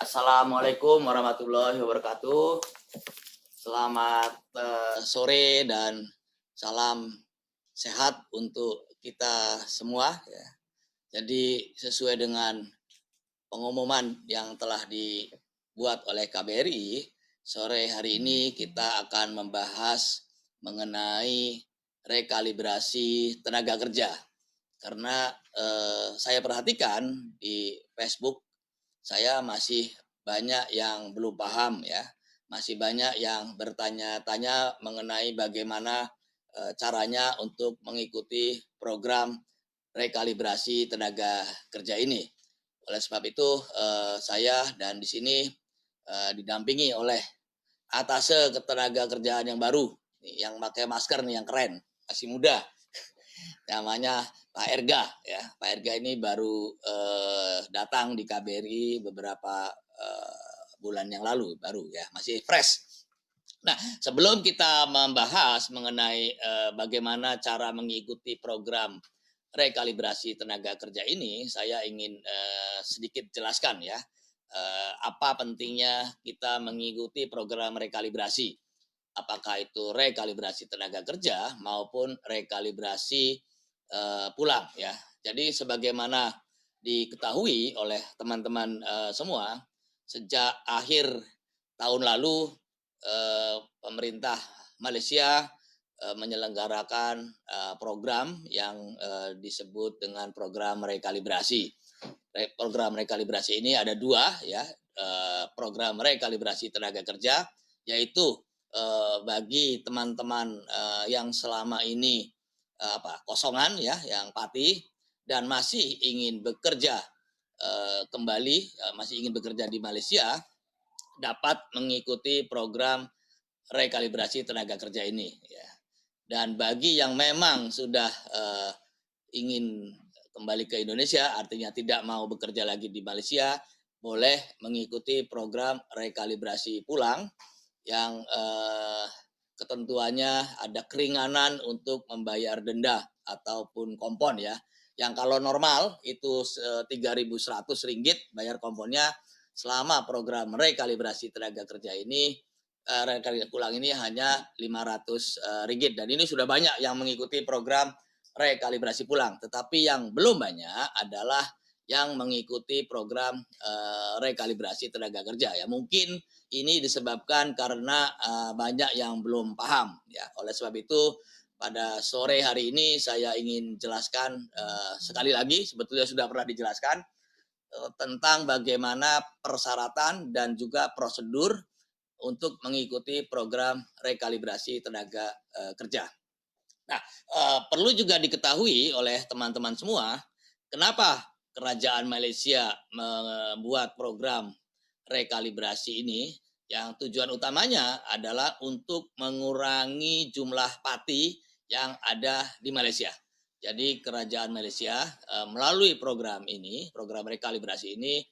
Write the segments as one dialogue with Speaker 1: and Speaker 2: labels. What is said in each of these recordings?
Speaker 1: Assalamualaikum warahmatullahi wabarakatuh. Selamat sore dan salam sehat untuk kita semua. Ya. Jadi sesuai dengan pengumuman yang telah dibuat oleh KBRI, sore hari ini kita akan membahas mengenai rekalibrasi tenaga kerja. Karena saya perhatikan di Facebook saya masih banyak yang belum paham ya, masih banyak yang bertanya-tanya mengenai bagaimana caranya untuk mengikuti program rekalibrasi tenaga kerja ini. Oleh sebab itu saya dan di sini didampingi oleh atase ketenaga kerjaan yang baru, yang pakai masker nih, yang keren, masih muda, namanya Pak Erga ya. Pak Erga ini baru datang di KBRI beberapa bulan yang lalu, baru ya, masih fresh. Nah, sebelum kita membahas mengenai bagaimana cara mengikuti program rekalibrasi tenaga kerja ini, saya ingin sedikit jelaskan ya, apa pentingnya kita mengikuti program rekalibrasi. Apakah itu rekalibrasi tenaga kerja maupun rekalibrasi pulang ya. Jadi sebagaimana diketahui oleh teman-teman semua, sejak akhir tahun lalu pemerintah Malaysia menyelenggarakan program yang disebut dengan program rekalibrasi. Program rekalibrasi ini ada dua ya, program rekalibrasi tenaga kerja, yaitu bagi teman-teman yang selama ini kosongan ya, yang pati dan masih ingin bekerja kembali, masih ingin bekerja di Malaysia, dapat mengikuti program rekalibrasi tenaga kerja ini ya. Dan bagi yang memang sudah ingin kembali ke Indonesia, artinya tidak mau bekerja lagi di Malaysia, boleh mengikuti program rekalibrasi pulang yang ketentuannya ada keringanan untuk membayar denda ataupun kompon ya. Yang kalau normal itu Rp3.100 bayar komponnya, selama program rekalibrasi tenaga kerja ini rekalibrasi pulang ini hanya Rp500, dan ini sudah banyak yang mengikuti program rekalibrasi pulang. Tetapi yang belum banyak adalah yang mengikuti program rekalibrasi tenaga kerja ya. Mungkin ini disebabkan karena banyak yang belum paham ya. Oleh sebab itu pada sore hari ini saya ingin jelaskan sekali lagi, sebetulnya sudah pernah dijelaskan, tentang bagaimana persyaratan dan juga prosedur untuk mengikuti program rekalibrasi tenaga kerja. Nah, perlu juga diketahui oleh teman-teman semua, kenapa kerajaan Malaysia membuat program rekalibrasi ini, yang tujuan utamanya adalah untuk mengurangi jumlah pati yang ada di Malaysia. Jadi kerajaan Malaysia melalui program ini, program rekalibrasi ini,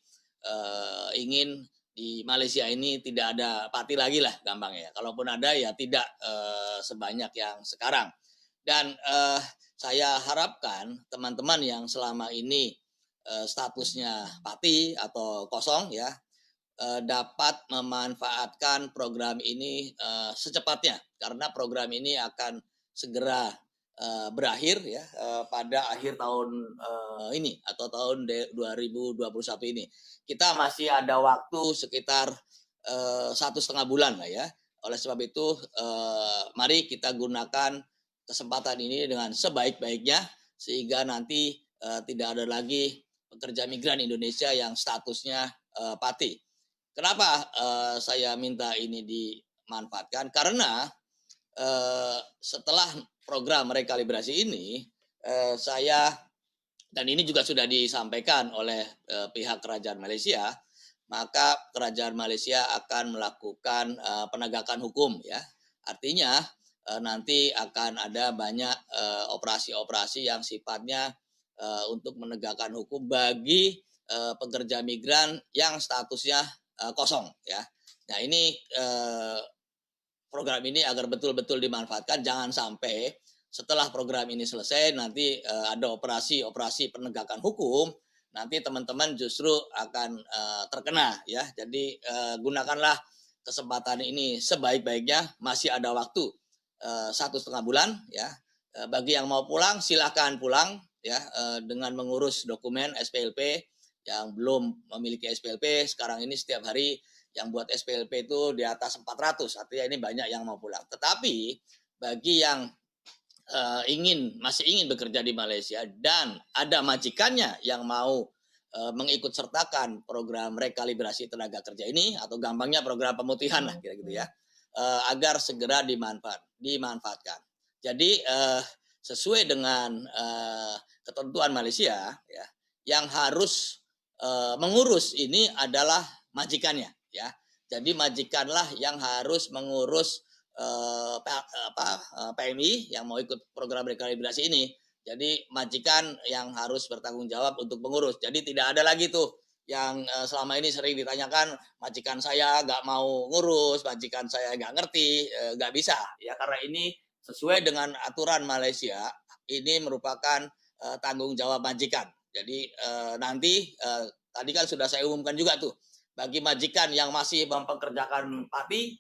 Speaker 1: ingin di Malaysia ini tidak ada pati lagi lah gampangnya. Kalaupun ada ya tidak sebanyak yang sekarang. Dan saya harapkan teman-teman yang selama ini statusnya pati atau kosong ya, dapat memanfaatkan program ini secepatnya, karena program ini akan segera berakhir ya pada akhir tahun ini atau tahun 2021 ini. Kita masih ada waktu sekitar 1,5 bulan lah ya. Oleh sebab itu mari kita gunakan kesempatan ini dengan sebaik-baiknya, sehingga nanti tidak ada lagi pekerja migran Indonesia yang statusnya pati. Kenapa saya minta ini dimanfaatkan? Karena setelah program rekalibrasi ini, saya, dan ini juga sudah disampaikan oleh pihak kerajaan Malaysia, maka kerajaan Malaysia akan melakukan penegakan hukum ya. Artinya nanti akan ada banyak operasi-operasi yang sifatnya untuk menegakkan hukum bagi pekerja migran yang statusnya kosong ya. Nah ini program ini agar betul-betul dimanfaatkan, jangan sampai setelah program ini selesai nanti ada operasi-operasi penegakan hukum nanti teman-teman justru akan terkena ya. Jadi gunakanlah kesempatan ini sebaik-baiknya, masih ada waktu 1,5 bulan ya. Bagi yang mau pulang silahkan pulang ya, dengan mengurus dokumen SPLP. Yang belum memiliki SPLP sekarang ini setiap hari yang buat SPLP itu di atas 400, artinya ini banyak yang mau pulang. Tetapi bagi yang masih ingin bekerja di Malaysia dan ada majikannya yang mau mengikut sertakan program rekalibrasi tenaga kerja ini, atau gampangnya program pemutihan lah kira-kira gitu ya, agar segera dimanfaatkan. Jadi sesuai dengan ketentuan Malaysia ya, yang harus mengurus ini adalah majikannya ya. Jadi majikanlah yang harus mengurus PMI yang mau ikut program rekalibrasi ini. Jadi majikan yang harus bertanggung jawab untuk mengurus. Jadi tidak ada lagi tuh yang selama ini sering ditanyakan, majikan saya nggak mau ngurus, majikan saya nggak ngerti, nggak bisa ya, karena ini sesuai dengan aturan Malaysia. Ini merupakan tanggung jawab majikan. Jadi nanti tadi kan sudah saya umumkan juga tuh, bagi majikan yang masih mempekerjakan pati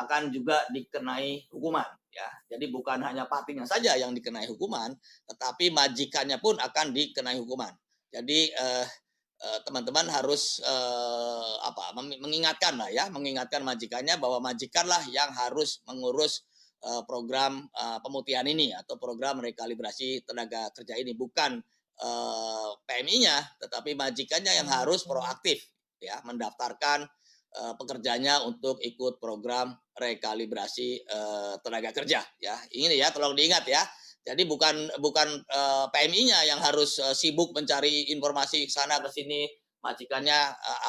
Speaker 1: akan juga dikenai hukuman ya. Jadi bukan hanya patinya saja yang dikenai hukuman, tetapi majikannya pun akan dikenai hukuman. Jadi teman-teman harus mengingatkan lah ya, mengingatkan majikannya bahwa majikanlah yang harus mengurus program pemutihan ini atau program rekalibrasi tenaga kerja ini, bukan PMI-nya, tetapi majikannya yang harus proaktif ya, mendaftarkan pekerjanya untuk ikut program rekalibrasi tenaga kerja ya. Ini ya, tolong diingat ya. Jadi bukan PMI-nya yang harus sibuk mencari informasi sana ke sini. Majikannya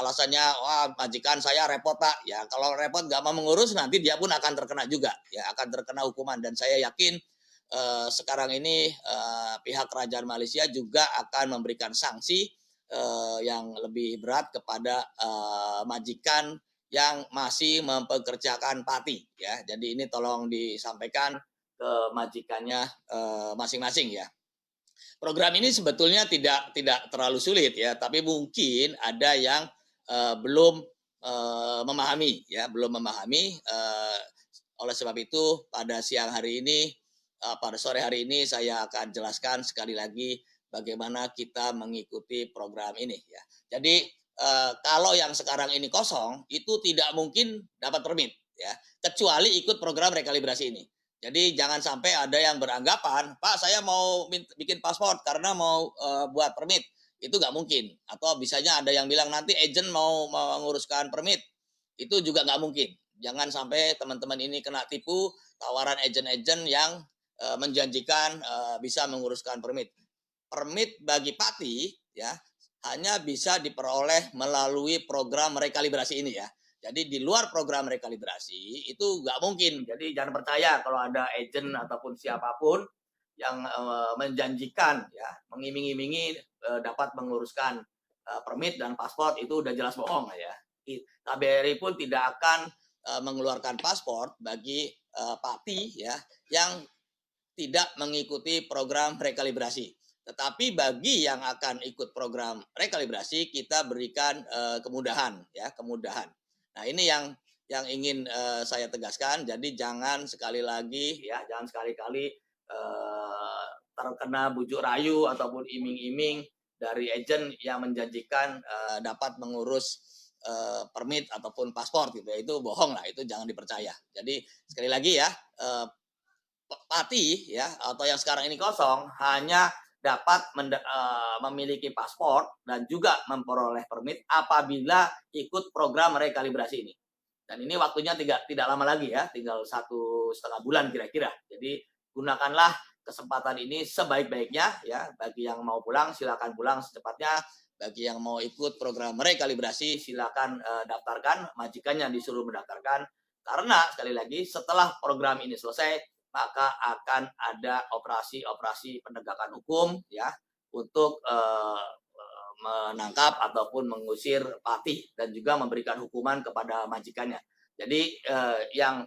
Speaker 1: alasannya, wah majikan saya repot Pak. Ya kalau repot nggak mau mengurus, nanti dia pun akan terkena juga ya, akan terkena hukuman. Dan saya yakin sekarang ini pihak kerajaan Malaysia juga akan memberikan sanksi yang lebih berat kepada majikan yang masih mempekerjakan pati ya. Jadi ini tolong disampaikan ke majikannya masing-masing ya. Program ini sebetulnya tidak terlalu sulit ya, tapi mungkin ada yang belum memahami ya, belum memahami. Oleh sebab itu pada siang hari ini, pada sore hari ini saya akan jelaskan sekali lagi bagaimana kita mengikuti program ini ya. Jadi kalau yang sekarang ini kosong itu tidak mungkin dapat permit ya, kecuali ikut program rekalibrasi ini. Jadi jangan sampai ada yang beranggapan, Pak saya mau bikin paspor karena mau buat permit. Itu nggak mungkin. Atau bisanya ada yang bilang nanti agent mau menguruskan permit. Itu juga nggak mungkin. Jangan sampai teman-teman ini kena tipu tawaran agent-agent yang menjanjikan bisa menguruskan permit. Permit bagi pati ya hanya bisa diperoleh melalui program rekalibrasi ini ya. Jadi di luar program rekalibrasi itu nggak mungkin. Jadi jangan percaya kalau ada agent ataupun siapapun yang menjanjikan ya, mengiming-imingi dapat menguruskan permit dan paspor, itu udah jelas bohong ya. KBRI pun tidak akan mengeluarkan paspor bagi pati ya yang tidak mengikuti program rekalibrasi. Tetapi bagi yang akan ikut program rekalibrasi kita berikan kemudahan ya, kemudahan. Nah, ini yang ingin saya tegaskan. Jadi jangan sekali lagi ya, jangan sekali-kali terkena bujuk rayu ataupun iming-iming dari agen yang menjanjikan dapat mengurus permit ataupun paspor gitu ya. Itu bohong lah, itu jangan dipercaya. Jadi sekali lagi ya, pati ya atau yang sekarang ini kosong hanya dapat memiliki paspor dan juga memperoleh permit apabila ikut program rekalibrasi ini. Dan ini waktunya tidak lama lagi ya, tinggal 1,5 bulan kira-kira. Jadi gunakanlah kesempatan ini sebaik-baiknya ya. Bagi yang mau pulang silakan pulang secepatnya. Bagi yang mau ikut program rekalibrasi silakan daftarkan, majikannya disuruh mendaftarkan. Karena sekali lagi setelah program ini selesai, maka akan ada operasi penegakan hukum ya untuk menangkap ataupun mengusir pati dan juga memberikan hukuman kepada majikannya. Jadi yang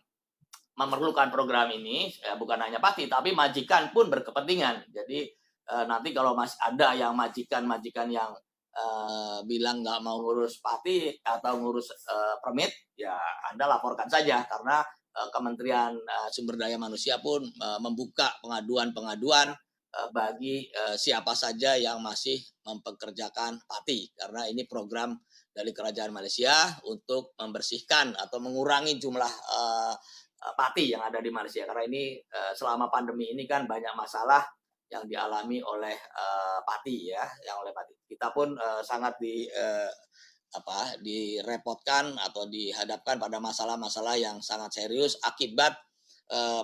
Speaker 1: memerlukan program ini bukan hanya pati tapi majikan pun berkepentingan. Jadi nanti kalau masih ada yang majikan yang bilang nggak mau ngurus pati atau ngurus permit, ya Anda laporkan saja karena Kementerian Sumber Daya Manusia pun membuka pengaduan-pengaduan bagi siapa saja yang masih mempekerjakan pati karena ini program dari Kerajaan Malaysia untuk membersihkan atau mengurangi jumlah pati yang ada di Malaysia karena ini selama pandemi ini kan banyak masalah yang dialami oleh pati ya, yang oleh pati. Kita pun sangat direpotkan atau dihadapkan pada masalah-masalah yang sangat serius akibat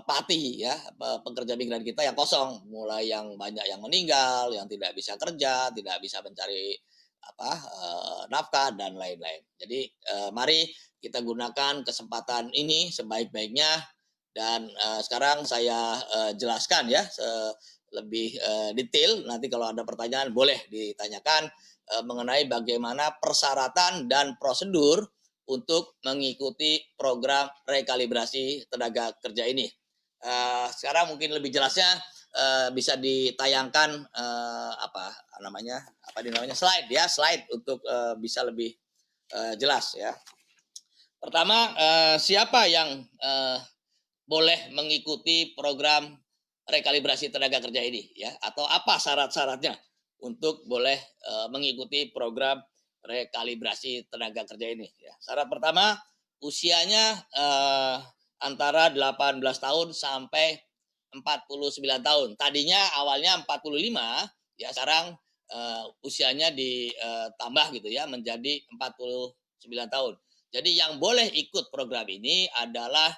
Speaker 1: pati ya, pekerja migran kita yang kosong, mulai yang banyak yang meninggal, yang tidak bisa kerja, tidak bisa mencari nafkah dan lain-lain. Jadi mari kita gunakan kesempatan ini sebaik-baiknya dan sekarang saya jelaskan ya lebih detail. Nanti kalau ada pertanyaan boleh ditanyakan mengenai bagaimana persyaratan dan prosedur untuk mengikuti program rekalibrasi tenaga kerja ini. Sekarang mungkin lebih jelasnya bisa ditayangkan slide ya, slide untuk bisa lebih jelas ya. Pertama, siapa yang boleh mengikuti program rekalibrasi tenaga kerja ini ya, atau apa syarat-syaratnya untuk boleh mengikuti program rekalibrasi tenaga kerja ini ya. Syarat pertama, usianya antara 18 tahun sampai 49 tahun. Tadinya awalnya 45 ya, sekarang usianya ditambah gitu ya menjadi 49 tahun. Jadi yang boleh ikut program ini adalah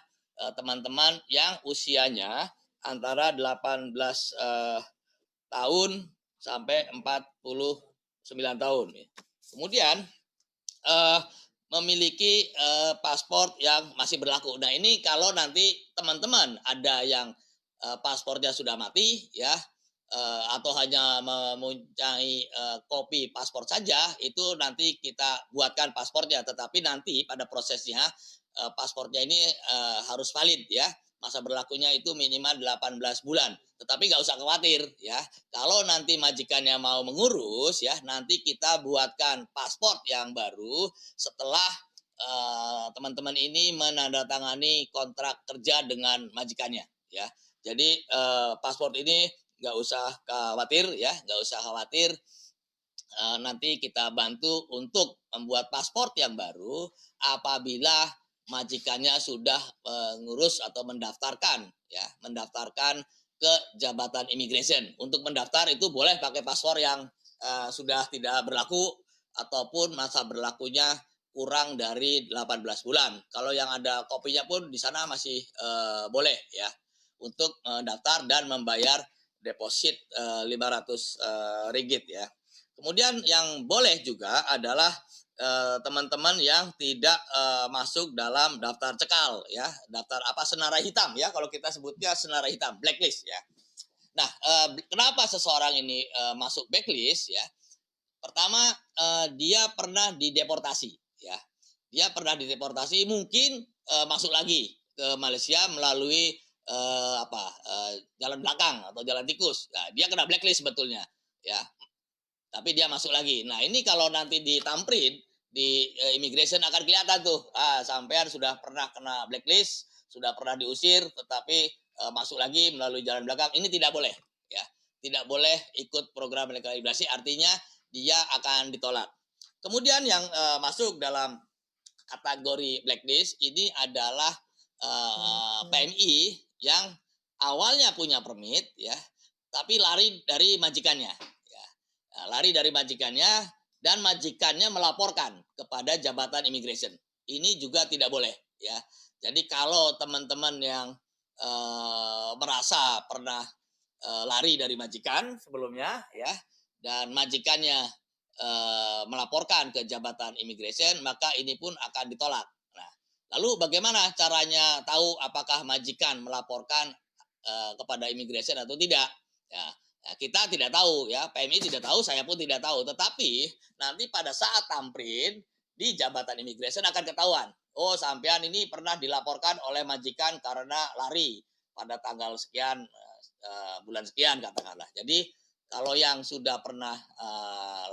Speaker 1: teman-teman yang usianya antara 18 tahun sampai 49 tahun. Kemudian memiliki paspor yang masih berlaku. Nah, ini kalau nanti teman-teman ada yang paspornya sudah mati ya, atau hanya mempunyai kopi paspor saja, itu nanti kita buatkan paspornya. Tetapi nanti pada prosesnya paspornya ini harus valid ya. Masa berlakunya itu minimal 18 bulan. Tetapi nggak usah khawatir ya. Kalau nanti majikannya mau mengurus ya, nanti kita buatkan paspor yang baru setelah teman-teman ini menandatangani kontrak kerja dengan majikannya ya. Jadi paspor ini nggak usah khawatir ya, nggak usah khawatir. Nanti kita bantu untuk membuat paspor yang baru apabila majikannya sudah mengurus atau mendaftarkan ke jabatan immigration. Untuk mendaftar itu boleh pakai paspor yang sudah tidak berlaku ataupun masa berlakunya kurang dari 18 bulan. Kalau yang ada kopinya pun di sana masih boleh ya untuk mendaftar dan membayar deposit 500 ringgit ya. Kemudian yang boleh juga adalah teman-teman yang tidak masuk dalam daftar cekal ya, daftar senarai hitam ya, kalau kita sebutnya senarai hitam, blacklist ya. Nah, kenapa seseorang ini masuk blacklist ya? Pertama, dia pernah dideportasi ya. Dia pernah dideportasi, mungkin masuk lagi ke Malaysia melalui jalan belakang atau jalan tikus. Nah, dia kena blacklist sebetulnya ya. Tapi dia masuk lagi. Nah, ini kalau nanti ditamprin di immigration akan kelihatan tuh, sampean sudah pernah kena blacklist, sudah pernah diusir, tetapi masuk lagi melalui jalan belakang. Ini tidak boleh, ya, tidak boleh ikut program rekalibrasi. Artinya dia akan ditolak. Kemudian yang masuk dalam kategori blacklist ini adalah PMI yang awalnya punya permit, ya, tapi lari dari majikannya, ya, lari dari majikannya. Dan majikannya melaporkan kepada jabatan immigration. Ini juga tidak boleh ya. Jadi kalau teman-teman yang merasa pernah lari dari majikan sebelumnya ya, dan majikannya melaporkan ke jabatan immigration, maka ini pun akan ditolak. Nah, lalu bagaimana caranya tahu apakah majikan melaporkan kepada immigration atau tidak? Ya, kita tidak tahu ya, PMI tidak tahu, saya pun tidak tahu. Tetapi nanti pada saat tamprin di jabatan immigration akan ketahuan. Oh, sampean ini pernah dilaporkan oleh majikan karena lari pada tanggal sekian, bulan sekian katakanlah. Jadi Kalau yang sudah pernah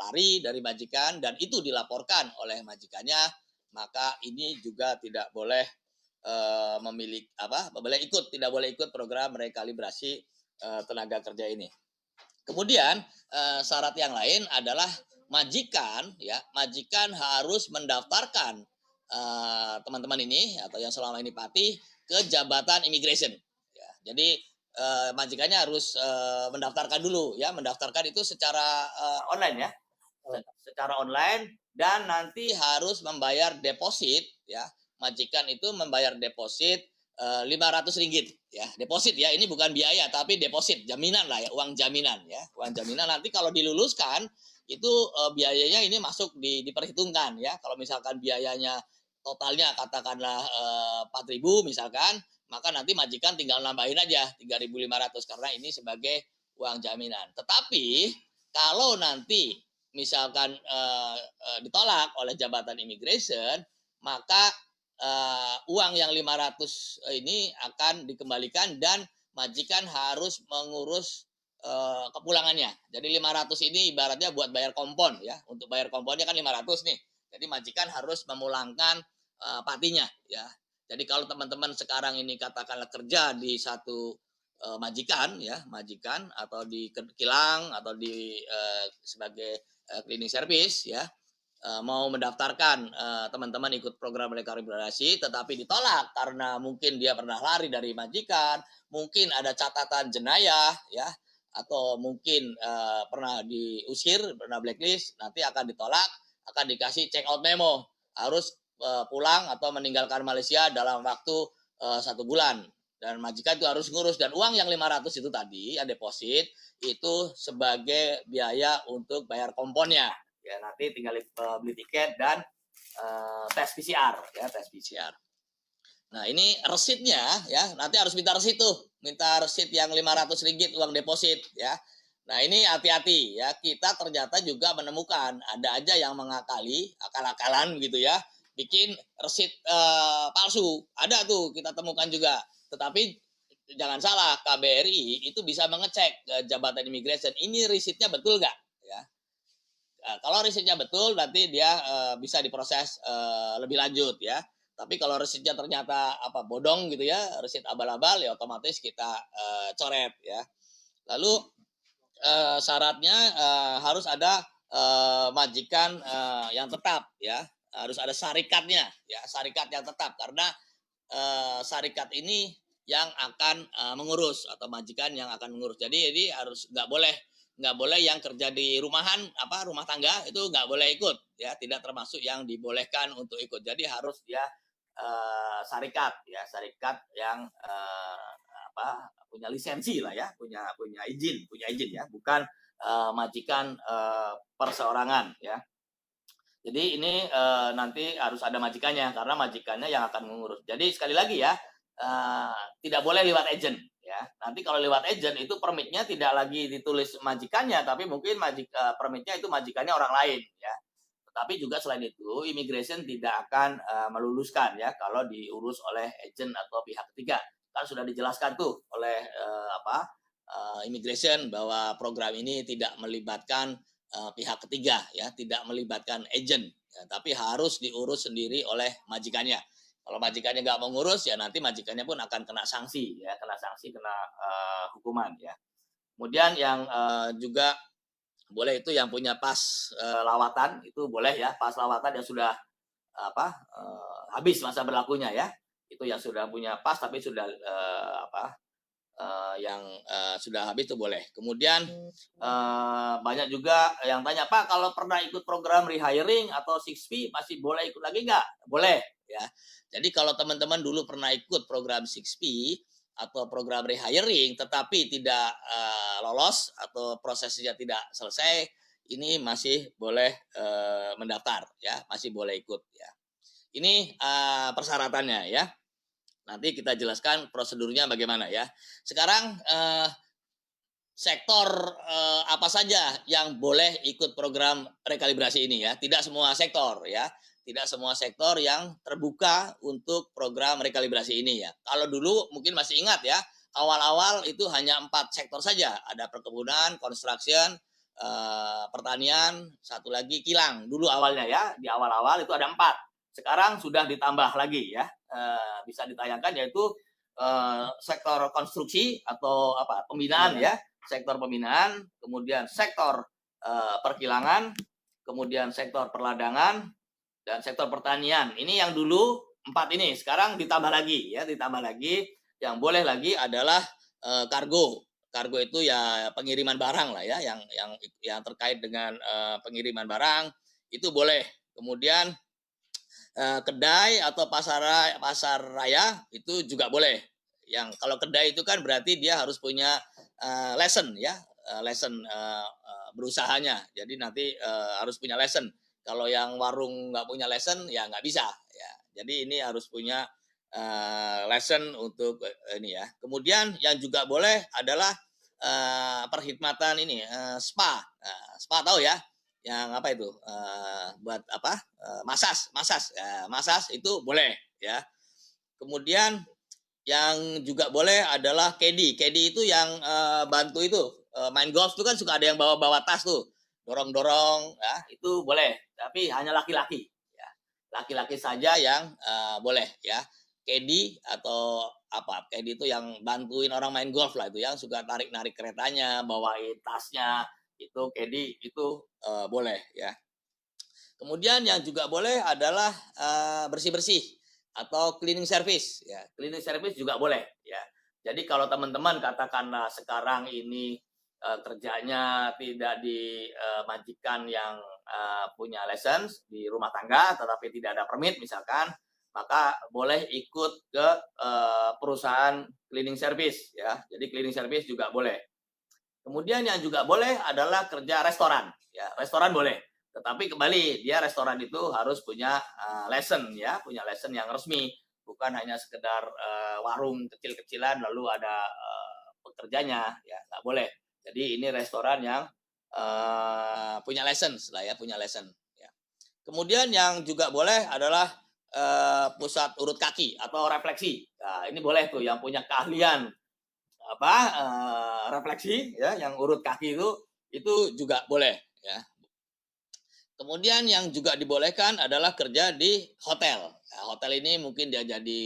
Speaker 1: lari dari majikan dan itu dilaporkan oleh majikannya, maka ini juga tidak boleh tidak boleh ikut program rekalibrasi tenaga kerja ini. Kemudian syarat yang lain adalah majikan harus mendaftarkan teman-teman ini atau yang selama ini Pati ke jabatan immigration. Ya, jadi majikannya harus mendaftarkan dulu ya, mendaftarkan itu secara online ya, secara online dan nanti harus membayar deposit ya. Majikan itu membayar deposit Rp500 ya, deposit ya, ini bukan biaya tapi deposit, jaminan lah ya, uang jaminan ya, uang jaminan. Nanti kalau diluluskan itu biayanya ini masuk diperhitungkan ya. Kalau misalkan biayanya totalnya katakanlah 4.000 misalkan, maka nanti majikan tinggal nambahin aja 3.500 karena ini sebagai uang jaminan. Tetapi kalau nanti misalkan ditolak oleh jabatan immigration, maka uang yang 500 ini akan dikembalikan dan majikan harus mengurus kepulangannya. Jadi 500 ini ibaratnya buat bayar kompon ya. Untuk bayar komponnya kan 500 nih. Jadi majikan harus memulangkan patinya ya. Jadi kalau teman-teman sekarang ini katakanlah kerja di satu majikan ya, majikan atau di kilang atau di sebagai cleaning service ya, mau mendaftarkan teman-teman ikut program rekalibrasi tetapi ditolak karena mungkin dia pernah lari dari majikan, mungkin ada catatan jenayah ya, atau mungkin pernah diusir, pernah blacklist, nanti akan ditolak, akan dikasih check out memo, harus pulang atau meninggalkan Malaysia dalam waktu 1 bulan. Dan majikan itu harus ngurus, dan uang yang 500 itu tadi, ya deposit, itu sebagai biaya untuk bayar komponnya. Ya, nanti tinggal beli tiket dan tes PCR ya, tes PCR. Nah, ini resitnya ya, nanti harus minta resit tuh, minta resit yang Rp500 uang deposit ya. Nah, ini hati-hati ya, kita ternyata juga menemukan ada aja yang mengakali, akal-akalan gitu ya, bikin resit palsu. Ada tuh kita temukan juga. Tetapi jangan salah, KBRI itu bisa mengecek jabatan imigrasi ini resitnya betul nggak ya. Kalau resitnya betul, nanti dia bisa diproses lebih lanjut ya. Tapi kalau resitnya ternyata bodong gitu ya, resit abal-abal, ya otomatis kita coret ya. Lalu syaratnya harus ada majikan yang tetap ya, harus ada syarikatnya ya, syarikat yang tetap, karena syarikat ini yang akan mengurus atau majikan yang akan mengurus. Jadi harus nggak boleh yang kerja di rumah tangga itu nggak boleh ikut ya, tidak termasuk yang dibolehkan untuk ikut. Jadi harus dia syarikat yang punya lisensi lah ya, punya izin ya, bukan majikan perseorangan ya. Jadi ini nanti harus ada majikannya, karena majikannya yang akan mengurus. Jadi sekali lagi ya, tidak boleh lewat agent ya. Nanti kalau lewat agent itu permitnya tidak lagi ditulis majikannya, tapi mungkin permitnya itu majikannya orang lain ya. Tetapi juga selain itu, immigration tidak akan meluluskan ya kalau diurus oleh agent atau pihak ketiga. Kan sudah dijelaskan tuh oleh immigration bahwa program ini tidak melibatkan pihak ketiga ya, tidak melibatkan agent ya, tapi harus diurus sendiri oleh majikannya. Kalau majikannya nggak mengurus ya nanti majikannya pun akan kena sanksi ya, kena hukuman ya. Kemudian yang juga boleh itu yang punya pas lawatan, itu boleh ya, pas lawatan yang sudah habis masa berlakunya ya, itu yang sudah punya pas tapi sudah yang sudah habis itu boleh. Kemudian banyak juga yang tanya, Pak, kalau pernah ikut program rehiring atau 6P masih boleh ikut lagi nggak? Boleh ya. Jadi kalau teman-teman dulu pernah ikut program 6P atau program rehiring tetapi tidak lolos atau prosesnya tidak selesai, ini masih boleh mendaftar ya, masih boleh ikut ya. Ini persyaratannya ya. Nanti kita jelaskan prosedurnya bagaimana ya. Sekarang sektor apa saja yang boleh ikut program rekalibrasi ini ya. Tidak semua sektor ya. Tidak semua sektor yang terbuka untuk program rekalibrasi ini ya. Kalau dulu mungkin masih ingat ya, awal-awal itu hanya 4 sektor saja, ada perkebunan, construction, pertanian, satu lagi kilang. Dulu awalnya ya, di awal-awal itu ada 4. Sekarang sudah ditambah lagi ya, bisa ditayangkan, yaitu sektor konstruksi atau pembinaan ya, sektor pembinaan, kemudian sektor perkilangan, kemudian sektor perladangan, dan sektor pertanian. Ini yang dulu 4 ini, sekarang ditambah lagi ya, ditambah lagi. Yang boleh lagi adalah kargo. Kargo itu ya pengiriman barang lah ya, yang terkait dengan pengiriman barang itu boleh. Kemudian kedai atau pasar raya itu juga boleh. Yang kalau kedai itu kan berarti dia harus punya lesson ya, lesson berusahanya. Jadi nanti harus punya lesson. Kalau yang warung nggak punya lesson ya nggak bisa ya. Jadi ini harus punya lesson untuk ini ya. Kemudian yang juga boleh adalah perkhidmatan ini spa. Spa tahu ya? Yang apa itu? Buat apa? Masas itu boleh ya. Kemudian yang juga boleh adalah caddy. Caddy itu yang bantu itu main golf itu kan suka ada yang bawa-bawa tas tuh, dorong-dorong ya, itu boleh. Tapi hanya laki-laki ya. Laki-laki saja yang boleh ya. Caddy atau caddy itu yang bantuin orang main golf lah, itu yang suka tarik-narik keretanya, bawain tasnya, itu caddy itu boleh ya. Kemudian yang juga boleh adalah bersih-bersih atau cleaning service ya. Cleaning service juga boleh ya. Jadi kalau teman-teman katakanlah sekarang ini kerjanya tidak di majikan yang punya license di rumah tangga tetapi tidak ada permit misalkan, maka boleh ikut ke perusahaan cleaning service ya. Jadi cleaning service juga boleh. Kemudian yang juga boleh adalah kerja restoran ya. Restoran boleh. Tetapi kembali dia restoran itu harus punya lesson ya, punya lesson yang resmi, bukan hanya sekedar warung kecil-kecilan lalu ada pekerjanya ya, nggak boleh. Jadi ini restoran yang punya lesson lah ya, punya lesson ya. Kemudian yang juga boleh adalah pusat urut kaki atau refleksi. Nah, ini boleh tuh yang punya keahlian refleksi ya, yang urut kaki itu juga boleh ya. Kemudian yang juga dibolehkan adalah kerja di hotel. Nah, hotel ini mungkin dia jadi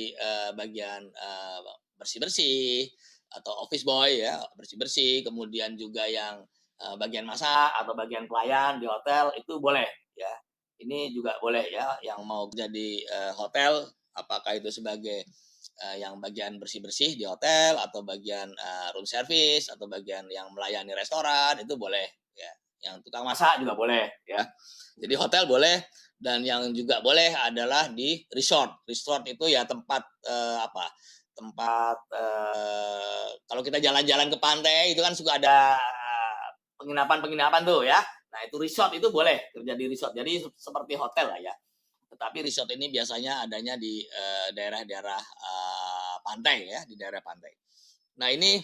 Speaker 1: bagian bersih-bersih atau office boy ya, bersih-bersih. Kemudian juga yang bagian masak atau bagian pelayan di hotel itu boleh ya. Ini juga boleh ya, yang mau kerja di hotel, apakah itu sebagai yang bagian bersih-bersih di hotel atau bagian room service atau bagian yang melayani restoran itu boleh ya. Yang tukang masak juga boleh ya. Jadi hotel boleh, dan yang juga boleh adalah di resort. Resort itu ya tempat tempat kalau kita jalan-jalan ke pantai itu kan suka ada penginapan tuh ya. Nah, itu resort itu boleh kerja di resort. Jadi seperti hotel lah ya. Tetapi resort ini biasanya adanya di daerah-daerah pantai ya, di daerah pantai. Nah, ini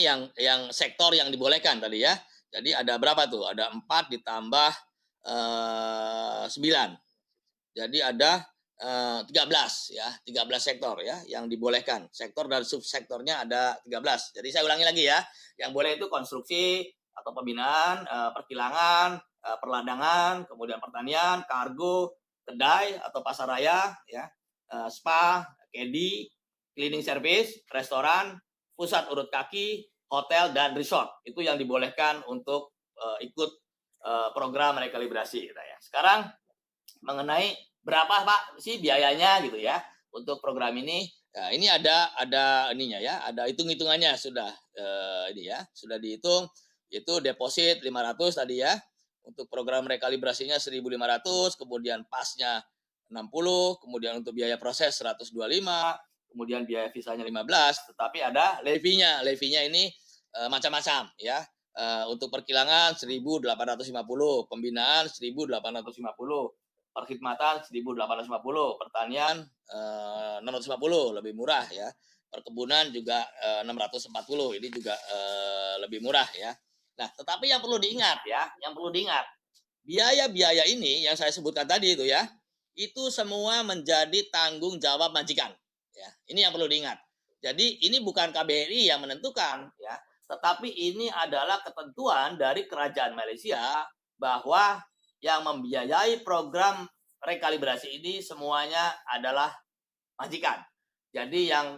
Speaker 1: yang sektor yang dibolehkan tadi ya. Jadi ada berapa tuh? Ada 4 ditambah 9. Jadi ada 13 ya, 13 sektor ya yang dibolehkan. Sektor dan subsektornya ada 13. Jadi saya ulangi lagi ya. Yang boleh itu konstruksi atau pembinaan, perkilangan, perladangan, kemudian pertanian, kargo, kedai atau pasar raya ya, spa, caddy, cleaning service, restoran, pusat urut kaki, hotel dan resort. Itu yang dibolehkan untuk ikut program rekalibrasi gitu ya. Sekarang mengenai berapa Pak sih biayanya gitu ya untuk program ini. Nah, ini ada ininya ya, ada hitung-hitungannya sudah ini ya, sudah dihitung. Itu deposit 500 tadi ya. Untuk program rekalibrasinya 1.500, kemudian pasnya 60, kemudian untuk biaya proses 125, kemudian biaya visanya 15, tetapi ada levinya. Levinya ini macam-macam ya. Untuk perkilangan 1.850, pembinaan 1.850, perkhidmatan 1.850, pertanian 650, lebih murah ya. Perkebunan juga 640, ini juga lebih murah ya. Nah, tetapi yang perlu diingat ya, biaya-biaya ini yang saya sebutkan tadi itu ya, itu semua menjadi tanggung jawab majikan. Ya, ini yang perlu diingat. Jadi ini bukan KBRI yang menentukan ya, tetapi ini adalah ketentuan dari kerajaan Malaysia bahwa yang membiayai program rekalibrasi ini semuanya adalah majikan. Jadi yang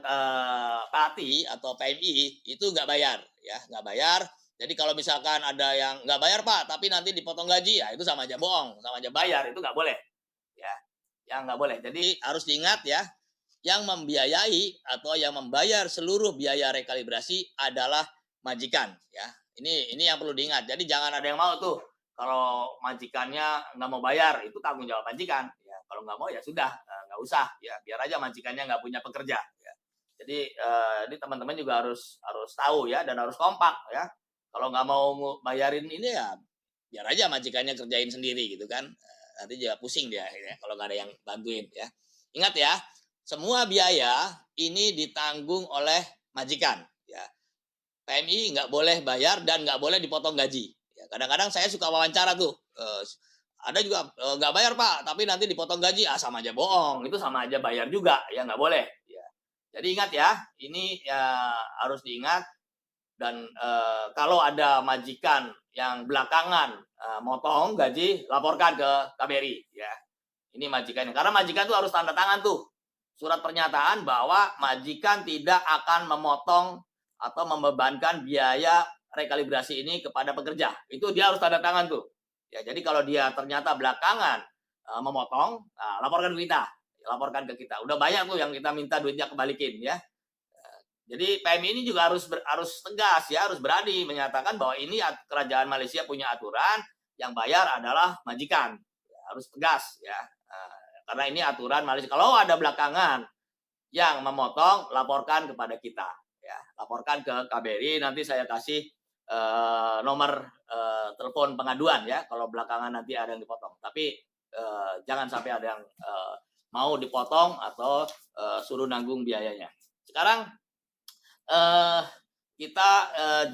Speaker 1: PATI atau PMI itu nggak bayar, ya nggak bayar. Jadi kalau misalkan ada yang nggak bayar Pak, tapi nanti dipotong gaji, ya itu sama aja bohong, sama aja bayar, itu nggak boleh, ya, yang nggak boleh. Jadi harus diingat ya, yang membiayai atau yang membayar seluruh biaya rekalibrasi adalah majikan, ya. Ini yang perlu diingat. Jadi jangan ada yang mau tuh kalau majikannya nggak mau bayar, itu tanggung jawab majikan. Ya, kalau nggak mau ya sudah, nggak usah, ya biar aja majikannya nggak punya pekerja. Ya. Jadi ini teman-teman juga harus tahu ya, dan harus kompak ya. Kalau nggak mau bayarin ini ya biar aja majikannya kerjain sendiri gitu kan. Nanti juga pusing dia ya, kalau nggak ada yang bantuin ya. Ingat ya, semua biaya ini ditanggung oleh majikan. Ya. PMI nggak boleh bayar dan nggak boleh dipotong gaji. Ya, kadang-kadang saya suka wawancara tuh, ada juga nggak bayar Pak, tapi nanti dipotong gaji, sama aja bohong, itu sama aja bayar juga, ya nggak boleh. Ya. Jadi ingat ya, ini ya harus diingat. Dan kalau ada majikan yang belakangan motong gaji, laporkan ke KBRI. Ya, ini majikannya. Karena majikan tuh harus tanda tangan tuh surat pernyataan bahwa majikan tidak akan memotong atau membebankan biaya rekalibrasi ini kepada pekerja. Itu dia harus tanda tangan tuh. Ya, jadi kalau dia ternyata belakangan memotong, laporkan ke kita. Laporkan ke kita. Udah banyak tuh yang kita minta duitnya kembaliin ya. Jadi PMI ini juga harus tegas ya, harus berani menyatakan bahwa ini kerajaan Malaysia punya aturan, yang bayar adalah majikan. Ya, harus tegas ya. Karena ini aturan Malaysia. Kalau ada belakangan yang memotong, laporkan kepada kita. Ya, laporkan ke KBRI, nanti saya kasih nomor telepon pengaduan ya, kalau belakangan nanti ada yang dipotong. Tapi jangan sampai ada yang mau dipotong atau suruh nanggung biayanya. Sekarang kita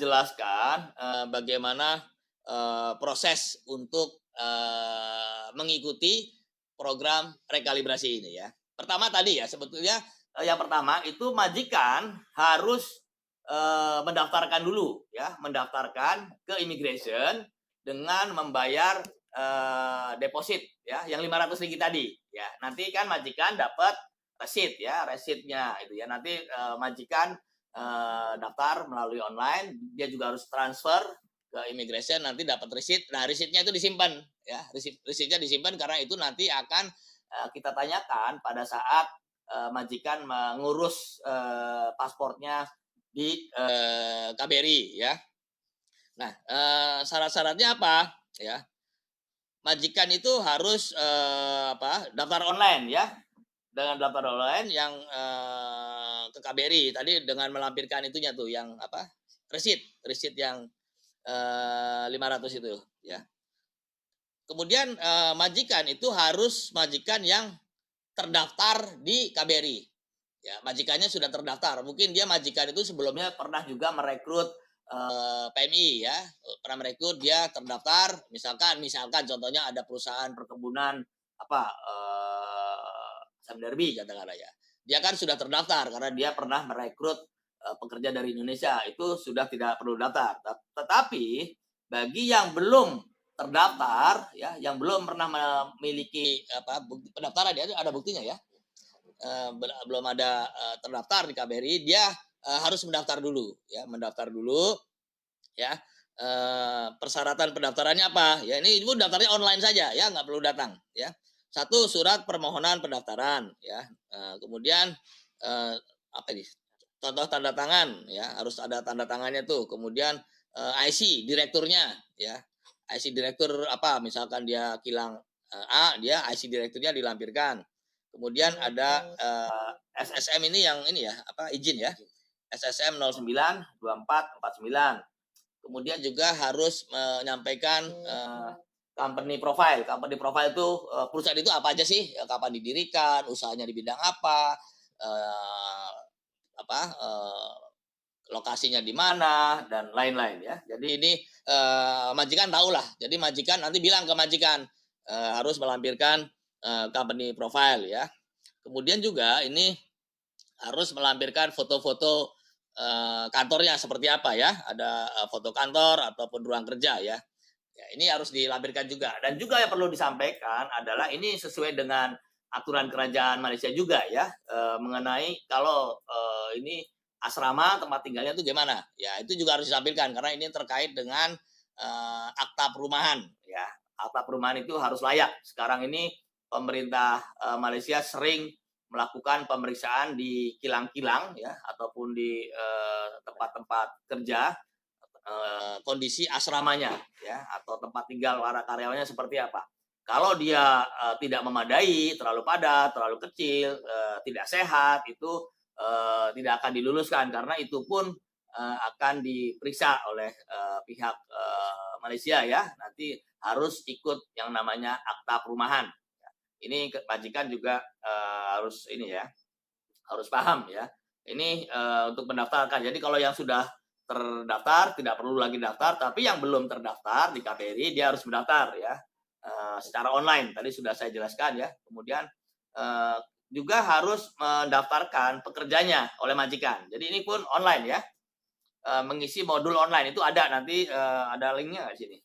Speaker 1: jelaskan bagaimana proses untuk mengikuti program rekalibrasi ini ya. Pertama tadi ya, sebetulnya yang pertama itu majikan harus mendaftarkan dulu ya, mendaftarkan ke immigration dengan membayar deposit ya, yang 500 ringgit tadi ya. Nanti kan majikan dapat resit ya, resitnya itu ya. Nanti majikan daftar melalui online, dia juga harus transfer ke immigration, nanti dapat resit. Nah, resitnya itu disimpan ya, resitnya disimpan karena itu nanti akan kita tanyakan pada saat majikan mengurus pasportnya di KBRI ya. Nah, syarat-syaratnya apa ya? Majikan itu harus daftar online ya, dengan daftar online yang ke KBRI tadi dengan melampirkan itunya tuh yang resit yang 500 itu ya. Kemudian majikan itu harus majikan yang terdaftar di KBRI. Ya, majikannya sudah terdaftar. Mungkin dia majikan itu sebelumnya pernah juga merekrut PMI ya, pernah merekrut, dia terdaftar. Misalkan contohnya ada perusahaan perkebunan Sam Derby katakanlah ya. Dia kan sudah terdaftar karena dia pernah merekrut pekerja dari Indonesia, itu sudah tidak perlu daftar. Tetapi bagi yang belum terdaftar ya, yang belum pernah memiliki bukti pendaftaran, dia ada buktinya ya, belum ada terdaftar di KBRI, dia harus mendaftar dulu ya, ya. Persyaratan pendaftarannya apa ya, ini ibu daftarnya online saja ya, nggak perlu datang ya. Satu, surat permohonan pendaftaran ya, kemudian apa ini, contoh tanda tangan ya, harus ada tanda tangannya tuh. Kemudian IC direkturnya ya, IC direktur misalkan dia kilang dia IC direkturnya dilampirkan. Kemudian ada SSM ini yang ini ya, izin ya, SSM 092449. Kemudian juga harus menyampaikan company profile. Company profile itu perusahaan itu apa aja sih? Kapan didirikan, usahanya di bidang apa, lokasinya di mana, dan lain-lain ya. Jadi ini majikan tahu lah. Jadi majikan nanti bilang ke majikan harus melampirkan company profile ya. Kemudian juga ini harus melampirkan foto-foto kantornya seperti apa ya, ada foto kantor ataupun ruang kerja ya. Ya, ini harus dilampirkan juga. Dan juga yang perlu disampaikan adalah ini sesuai dengan aturan kerajaan Malaysia juga ya, mengenai kalau ini asrama tempat tinggalnya itu gimana. Ya, itu juga harus disampaikan karena ini terkait dengan akta perumahan ya. Akta perumahan itu harus layak. Sekarang ini pemerintah Malaysia sering melakukan pemeriksaan di kilang-kilang ya ataupun di tempat-tempat kerja, kondisi asramanya ya atau tempat tinggal para karyawannya seperti apa. Kalau dia tidak memadai, terlalu padat, terlalu kecil, tidak sehat, itu tidak akan diluluskan karena itu pun akan diperiksa oleh pihak Malaysia ya. Nanti harus ikut yang namanya akta perumahan. Ini majikan juga harus ini ya, harus paham ya. Ini untuk mendaftarkan. Jadi kalau yang sudah terdaftar tidak perlu lagi daftar, tapi yang belum terdaftar di KBRI dia harus mendaftar ya secara online. Tadi sudah saya jelaskan ya. Kemudian juga harus mendaftarkan pekerjanya oleh majikan. Jadi ini pun online ya. Mengisi modul online itu ada nanti ada linknya di sini.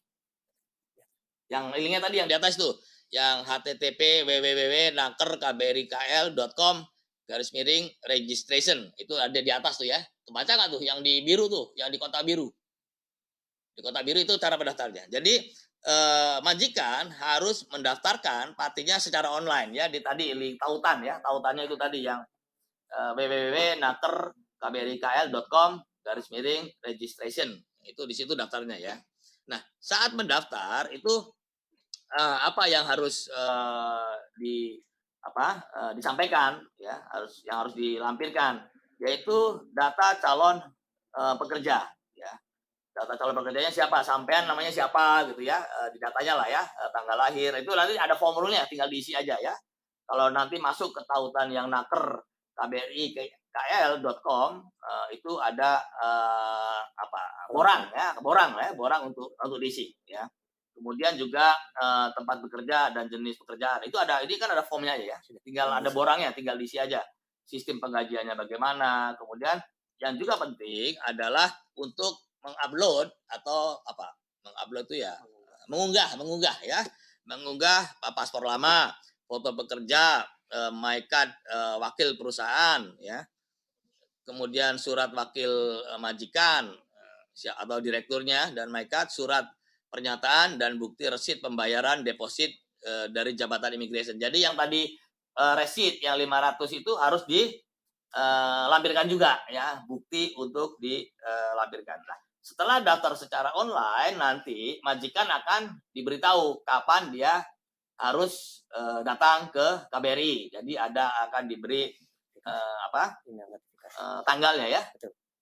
Speaker 1: Yang linknya tadi yang di atas tuh, yang http://www.naker.kbri.kl.com/registration itu ada di atas tuh ya. Kebaca nggak tuh yang di biru tuh, yang di kotak biru? Di kotak biru itu cara mendaftarnya. Jadi majikan harus mendaftarkan partinya secara online ya di tadi link tautan ya. Tautannya itu tadi yang www.naker.kbri.kl.com/registration. Itu di situ daftarnya ya. Nah, saat mendaftar itu apa yang harus disampaikan ya, yang harus dilampirkan yaitu data calon pekerja ya. Data calon pekerjanya siapa, sampean namanya siapa gitu ya, di datanya lah ya, tanggal lahir itu nanti ada formulnya tinggal diisi aja ya. Kalau nanti masuk ke tautan yang naker kbri.kl.com itu ada borang untuk diisi ya. Kemudian juga tempat bekerja dan jenis pekerjaan. Itu ada, ini kan ada formnya ya. Tinggal ada borangnya, tinggal diisi aja. Sistem penggajiannya bagaimana. Kemudian yang juga penting adalah untuk mengupload atau apa? Mengupload itu ya mengunggah ya. Mengunggah paspor lama, foto pekerja, MyCard wakil perusahaan ya. Kemudian surat wakil majikan atau direkturnya dan MyCard, surat pernyataan dan bukti resit pembayaran deposit dari jabatan imigrasi. Jadi yang tadi resit yang 500 itu harus dilampirkan juga ya, bukti untuk dilampirkan. Nah, setelah daftar secara online nanti majikan akan diberitahu kapan dia harus datang ke KBRI. Jadi akan diberi tanggalnya ya.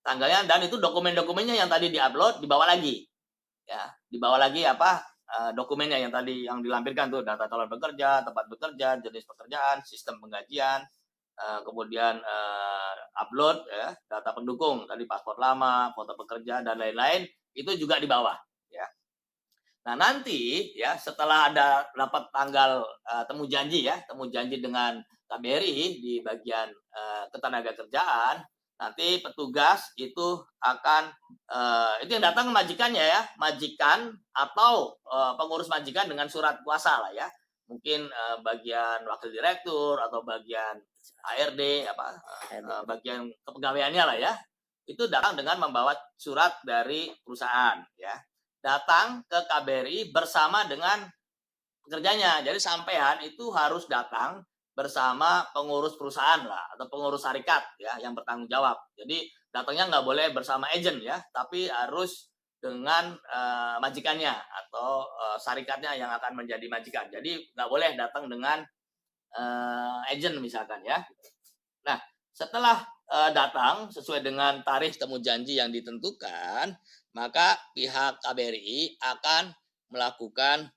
Speaker 1: Tanggalnya dan itu dokumen-dokumennya yang tadi diupload dibawa lagi. Ya, dibawa lagi dokumennya yang tadi yang dilampirkan tuh, data calon pekerja, tempat bekerja, jenis pekerjaan, sistem penggajian, kemudian upload ya, data pendukung tadi paspor lama, foto pekerja dan lain-lain itu juga dibawa ya. Nah, nanti ya setelah ada dapat tanggal temu janji dengan KBRI di bagian ketenagakerjaan, nanti petugas itu akan itu yang datang majikannya ya, majikan atau pengurus majikan dengan surat kuasa lah ya, mungkin bagian wakil direktur atau bagian HRD bagian kepegawaiannya lah ya, itu datang dengan membawa surat dari perusahaan ya, datang ke KBRI bersama dengan pekerjanya. Jadi sampean itu harus datang bersama pengurus perusahaan lah atau pengurus syarikat ya yang bertanggung jawab. Jadi datangnya nggak boleh bersama agent ya, tapi harus dengan majikannya atau syarikatnya yang akan menjadi majikan. Jadi nggak boleh datang dengan agent misalkan ya. Nah, setelah datang sesuai dengan tarikh temu janji yang ditentukan, maka pihak KBRI akan melakukan